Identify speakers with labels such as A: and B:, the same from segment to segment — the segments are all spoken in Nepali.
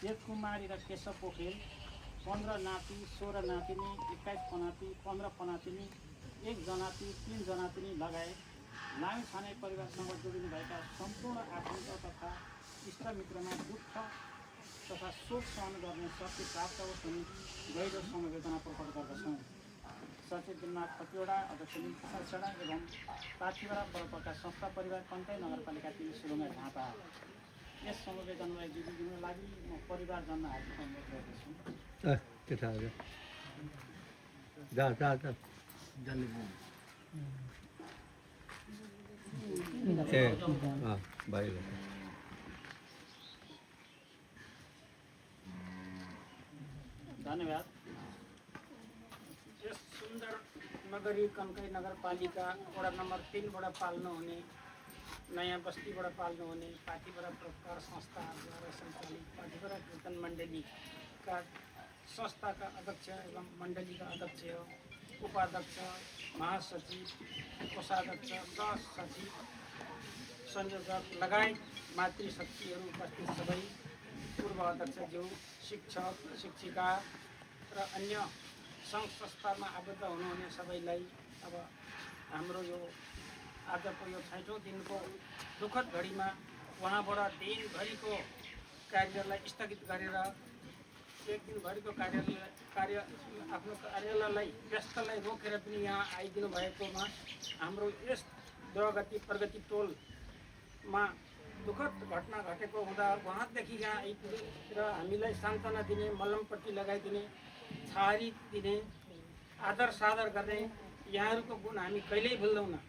A: देवकुमारी र केशव पोखरेल 15 नाति 16 नातिनी 21 पनाती 15 पनातिनी 1 जनाती 3 जनातिनी लगायत लामी छाने परिवारसँग जोडिनुभएका सम्पूर्ण आफन्त तथा इष्टमित्रमा दुःख तथा शोक सहन गर्ने शक्ति प्राप्त होस् भनी गहिरो समवेदना प्रकट गर्दछौँ। सचिव दिननाथ कतिवटा अध्यक्ष प्रसाद सेडा एवं पाथिवरा वरपका संस्था परिवार कन्टै नगरपालिका 3 सुरुङा झापा। यस समवेदनालाई दिनुको लागि म परिवारजन हार्दिक अनुरोध गर्दछु। धन्यवाद। यस सुन्दर नगरी कन्कै नगरपालिका वडा नम्बर 3बाट पाल्नुहुने नयाँ बस्तीबाट पाल्नुहुने पाथिभरा परोपकार संस्थाद्वारा सञ्चालित पाथिभरा कीर्तन मण्डलीका संस्थाका अध्यक्ष एवं मण्डलीका अध्यक्ष उपाध्यक्ष महासचिव कोषाध्यक्ष सहसचिव संयोजक लगायत मातृशक्तिहरू उपस्थित सबै पूर्व अध्यक्षज्यू शिक्षक शिक्षिका र अन्य सङ्घ संस्थामा आबद्ध हुनुहुने सबैलाई अब हाम्रो यो आजको यो 6औं दिनको दुःखद घडीमा उहाँबाट दिनभरिको कार्यलाई स्थगित गरेर एक दिनभरिको कार्य आफ्नो कार्यालयलाई व्यस्तलाई रोकेर पनि यहाँ आइदिनु भएकोमा हाम्रो यस प्रगति टोलमा दुःखद घटना घटेको हुँदा उहाँदेखि यहाँ आइपुगेर हामीलाई सान्त्वना दिने मलमपट्टि लगाइदिने छारी दिने आदर सादर गर्ने यहाँहरूको गुण हामी कहिल्यै भुल्दैनौँ।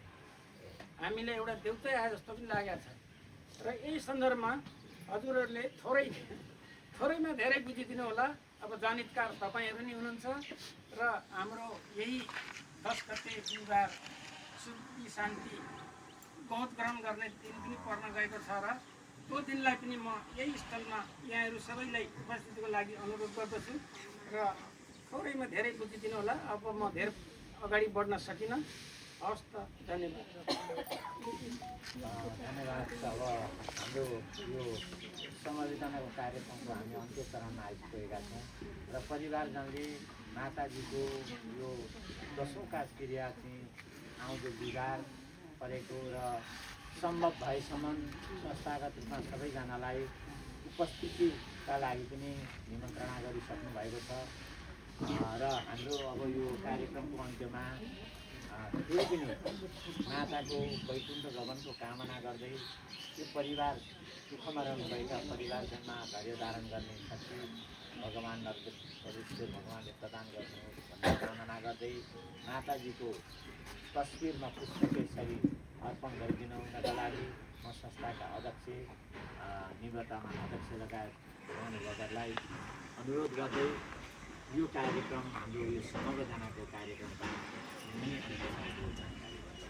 A: हामीलाई एउटा देउतै आए जस्तो पनि लागेको छ र यही सन्दर्भमा हजुरहरूले थोरैमा धेरै बुझिदिनु होला। अब जानितकार तपाईँहरू नि हुनुहुन्छ र हाम्रो यही 10 गते बिहिबार सुखी शान्ति गौत ग्रहण गर्ने दिन पनि पर्न गएको छ र त्यो दिनलाई पनि म यही स्थलमा यहाँहरू सबैलाई उपस्थितिको लागि अनुरोध गर्दछु र थोरैमा धेरै बुझिदिनु होला। अब म धेरै अगाडि बढ्न सकिनँ। हवस् त, धन्यवाद।
B: धन्यवाद। अब हाम्रो यो समवेदनाको कार्यक्रमको हामी अन्त्य चरणमा आइपुगेका छौँ र परिवारजनले माताजीको यो 10औं काजक्रिया चाहिँ आउँदो बिहिबार परेको र सम्भव भएसम्म संस्थागत रूपमा सबैजनालाई उपस्थितिका लागि पनि निमन्त्रणा गरिसक्नु भएको छ र हाम्रो अब यो कार्यक्रमको अन्त्यमा फेरि पनि माताको वैकुण्ठ गमनको कामना गर्दै यो परिवार दुःखमा रहनुभएका परिवारजनमा धैर्य धारण गर्ने शक्ति भगवान् परमेश्वर भगवान्ले प्रदान गर्नुहोस् भन्ने कामना गर्दै माताजीको तस्बिरमा पुष्पकेसरी अर्पण गरिदिनुका लागि म संस्थाका अध्यक्ष निवृत्तमान अध्यक्ष लगायत महानुभावहरूलाई अनुरोध गर्दै यो कार्यक्रम हाम्रो यो समवेदनाको कार्यक्रममा जानकारी
C: हामी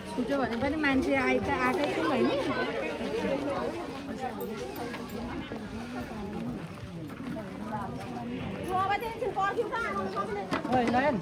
C: छुट्यो भने पनि मान्छे आएकै छौँ होइन
D: Rồi, lên.